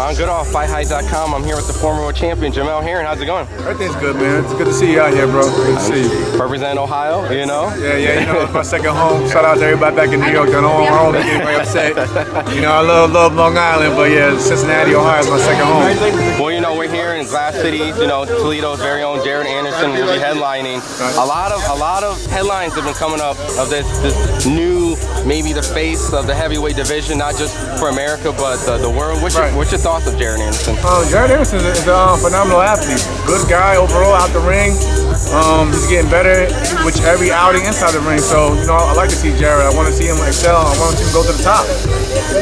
Ron Goodall, FightHighs.com. I'm here with the former world champion, Jamel here. How's it going? Everything's good, man. It's good to see you out here, bro. Good to see you. Representing Ohio, you know? Yeah, you know, it's my second home. Shout out to everybody back in New York. Don't want to get anybody upset. You know, I love Long Island, but yeah, Cincinnati, Ohio is my second home. Well, you know, we're here in Glass City. You know, Toledo's very own Jared Anderson will be headlining. A lot of headlines have been coming up of this new, maybe the face of the heavyweight division, not just for America, but the world. What's your thoughts of Jared Anderson? Jared Anderson is a phenomenal athlete. Good guy overall out the ring. He's getting better with every outing inside the ring. So, you know, I like to see Jared. I want to see him excel. I want to see him go to the top.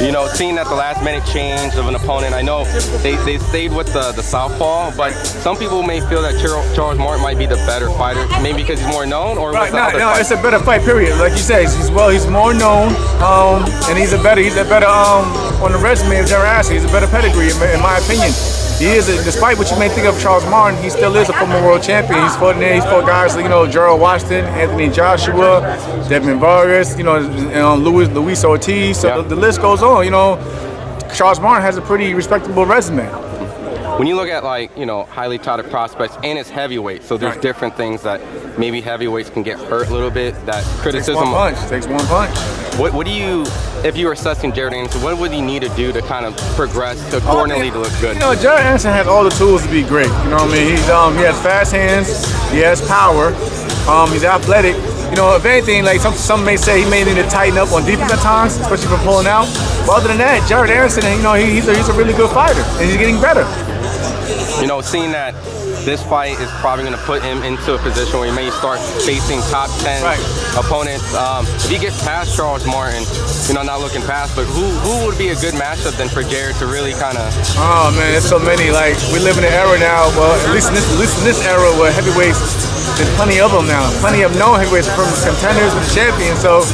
You know, seeing that the last minute change of an opponent, I know they stayed with the southpaw, but some people may feel that Charles Martin might be the better fighter, maybe because he's more known, or no, it's a better fight, period. Like you said, he's more known, and he's a better on the resume of Jared Anderson. He's a better pedigree, in my opinion. He is, despite what you may think of Charles Martin, he still is a former world champion. He's fought guys like, you know, Gerald Washington, Anthony Joshua, Devin Vargas, you know, Luis Ortiz. So the list goes on. You know, Charles Martin has a pretty respectable resume. When you look at, like, you know, highly touted prospects, and it's heavyweight, so there's different things that maybe heavyweights can get hurt a little bit. That criticism takes one punch. What do you, if you were assessing Jared Anderson, what would he need to do to kind of progress accordingly to look good? You know, Jared Anderson has all the tools to be great. You know what I mean? He has fast hands, he has power, he's athletic. You know, if anything, like some may say he may need to tighten up on defense at times, especially for pulling out. But other than that, Jared Anderson, you know, he's a really good fighter, and he's getting better. You know, seeing that this fight is probably going to put him into a position where he may start facing top 10 opponents. If he gets past Charles Martin, you know, not looking past, but who would be a good matchup then for Jared to really kind of? Oh man, there's so many. Like, we live in an era now. Well, at least in this era where heavyweights, there's plenty of them now. Plenty of known heavyweights from contenders and champions. So,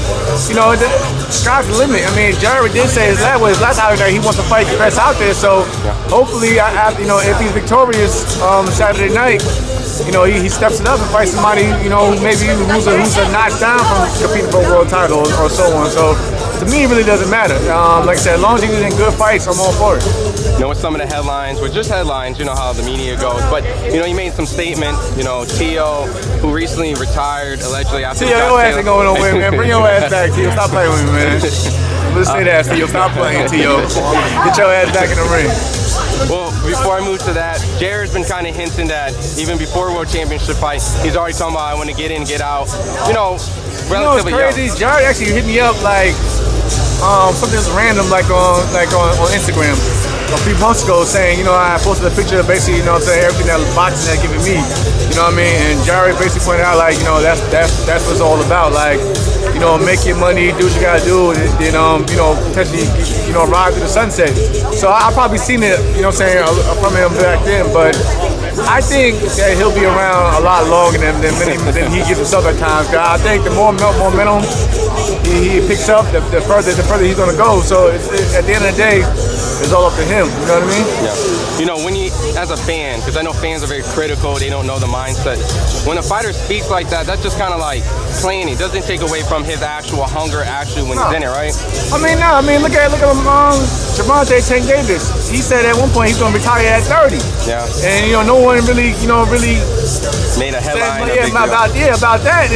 you know, the sky's the limit. I mean, Jared did say his last outing that he wants to fight the best out there. So, hopefully, you know, if he's victorious Saturday night, you know, he steps it up and fights somebody, you know, maybe who's a notch down from competing for a world title or so on. So, to me, it really doesn't matter. Like I said, as long as he's in good fights, I'm all for it. You know, with some of the headlines, with just headlines, you know how the media goes. But, you know, he made some statements. You know, T.O., who recently retired, allegedly after T.O., your ass ain't going nowhere, man. Bring your ass back, T.O. Stop playing with me, man. Let's say that, T.O. Stop playing, T.O. Get your ass back in the ring. Well, before I move to that, Jared's been kind of hinting that even before World Championship fight, he's already talking about, I want to get in, get out. You know, relatively you know what's crazy? young. Jared actually hit me up like something that's random, like on Instagram a few months ago, saying, you know, I posted a picture of basically, you know what I'm saying, everything that boxing had given me. You know what I mean? And Jared basically pointed out, like, you know, that's what it's all about. Like, you know, make your money, do what you gotta do, and then you know, potentially, you know, ride through the sunset. So I probably seen it, you know what I'm saying, from him back then, but I think that he'll be around a lot longer than he gives himself at times. I think the more momentum he picks up, the further he's gonna go. So at the end of the day, it's all up to him. You know what I mean? Yeah. You know, when as a fan, because I know fans are very critical, they don't know the mindset. When a fighter speaks like that, that's just kind of like playing. It doesn't take away from his actual hunger when he's in it, right? I mean, no. I mean, look at Gervonta Tank Davis. He said at one point he's gonna retire at 30. Yeah. And you know, no one really made a headline. About that.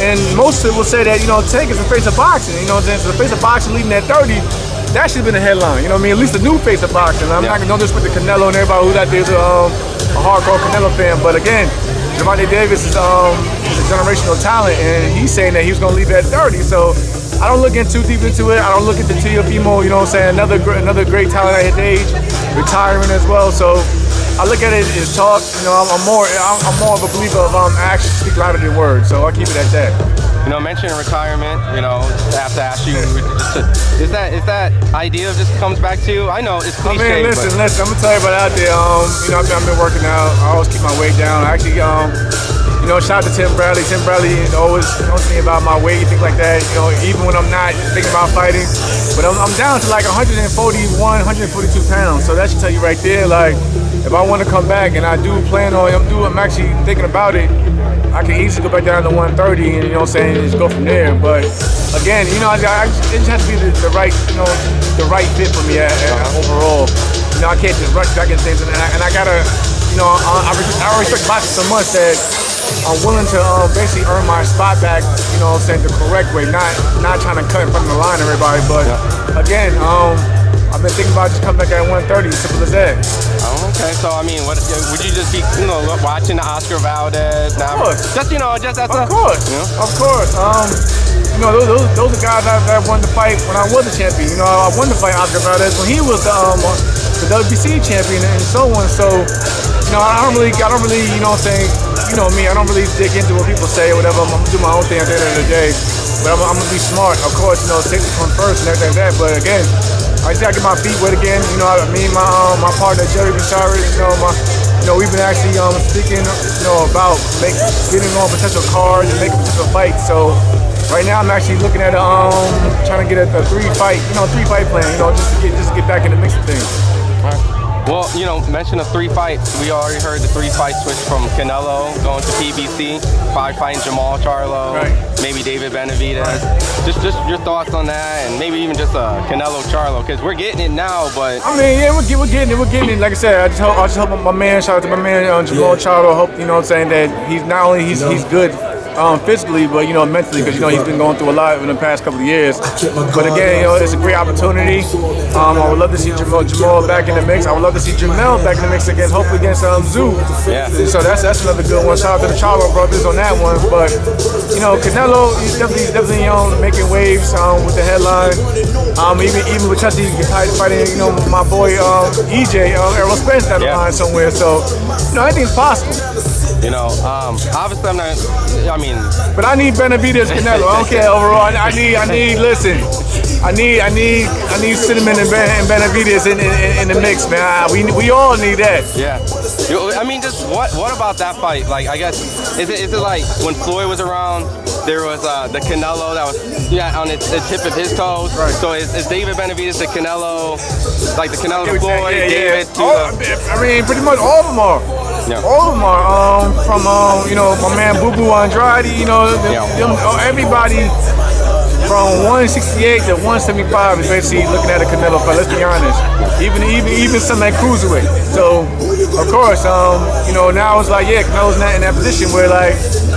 And most people say that, you know, Tank is the face of boxing. You know, the face of boxing leading at 30. That should have been a headline, you know what I mean? At least the new face of boxing. I'm not gonna disrespect the Canelo and everybody who's out there is a hardcore Canelo fan, but again, Gervonta Davis is a generational talent, and he's saying that he was gonna leave at 30. So I don't look in too deep into it. I don't look into Teofimo, you know what I'm saying? Another great talent at his age, retiring as well. So I look at it as talk. You know, I'm more of a believer of actions speak louder than words. So I'll keep it at that. You know, mentioning retirement, you know, I have to ask you, is that idea just comes back to you? I know it's cliche. I mean, listen, I'm gonna tell you about out there. You know, I've been working out. I always keep my weight down. I actually, you know, shout out to Tim Bradley. Tim Bradley always knows me about my weight, things like that. You know, even when I'm not thinking about fighting, but I'm down to like 141, 142 pounds. So that should tell you right there, like, if I want to come back, and I do plan on, I'm actually thinking about it. I can easily go back down to 130 and, you know what I'm saying, just go from there. But again, you know, it just has to be the right, you know, the right fit for me overall. You know, I can't just rush back into things, and I gotta, you know, I respect boxing so much that I'm willing to basically earn my spot back, you know what I'm saying, the correct way, not trying to cut in front of the line of everybody, but again, I've been thinking about just coming back at 130, simple as that. Oh, okay, so I mean, what would you just be, you know, watching the Oscar Valdez now? Of course. Just, you know, just as Of course. Of course. You know, those are guys that wanted to fight when I was a champion. You know, I wanted to fight Oscar Valdez when he was the WBC champion and so on. So, you know, I don't really, you know what I'm saying, you know me, I don't really dig into what people say or whatever. I'm gonna do my own thing at the end of the day. But I'm gonna be smart, of course, you know, safety comes first and everything like that. But again, I just gotta get my feet wet again. You know, me and my partner Jerry Bichara, you know, we've been actually speaking, you know, about getting on potential cards and making potential fights. So right now I'm actually looking at trying to get a three-fight plan, you know, just to get back in the mix of things. Well, you know, mention of 3 fights. We already heard the 3-fight switch from Canelo going to PBC, probably fighting Jamel Charlo, maybe David Benavidez. Just your thoughts on that, and maybe even just Canelo Charlo, because we're getting it now. But I mean, yeah, we're getting it. Like I said, I just hope my man. Shout out to my man Jamel Charlo. Hope, you know what I'm saying, that he's not only he's good physically, but, you know, mentally, because, you know, he's been going through a lot in the past couple of years. But again, you know, it's a great opportunity. I would love to see Jamal back in the mix. I would love to see Jamel back in the mix hopefully against Zoo. Yeah. So that's another good one. Shout out to the Charlo brothers on that one. But, you know, Canelo, he's definitely you know, making waves with the headline. Even with Chelsea fighting, you know, my boy EJ, Errol Spence down the line somewhere. So, you know, anything's possible. You know, obviously I'm not. I mean, but I need Benavidez Canelo. I don't care overall. I need. Listen, I need Cinnamon and Benavidez in the mix, man. We all need that. Yeah. I mean, just what about that fight? Like, I guess is it like when Floyd was around? There was the Canelo that was on the tip of his toes. Right. So is David Benavidez the Canelo, like the Canelo to Floyd? David to I mean, pretty much all of them are. Yeah. All of them are. From you know, my man Boo Boo Andrade. You know, everybody from 168 to 175 is basically looking at a Canelo fight. Let's be honest. Even some at cruiserweight. So of course, you know, now it's like, yeah, Canelo's not in that position where like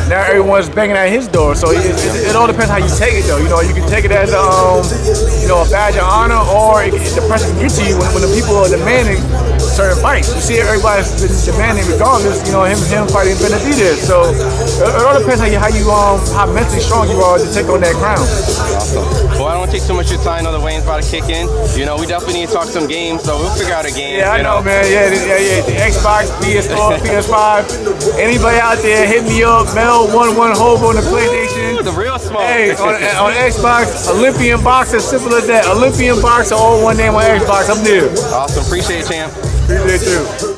now everyone's banging at his door. So it all depends how you take it, though. You know, you can take it as you know, a badge of honor, or the pressure can get to you when the people are demanding certain fights. You see, everybody's demanding regardless. You know, him fighting Benavidez. So it all depends how mentally strong you are to take on that crown. Awesome. Well, I don't want to take too much of your time. I know the weigh-in's about to kick in. You know, we definitely need to talk some games, so we'll figure out a game. Yeah, I know, man. Yeah. The Xbox, PS4, PS5. Anybody out there, hit me up. Mel11 Hobo on the PlayStation. Ooh, the real smoke. Hey, on Xbox, Olympian Boxer, simple as that. Olympian Boxer, all one name on Xbox. I'm there. Awesome. Appreciate it, champ. Appreciate you.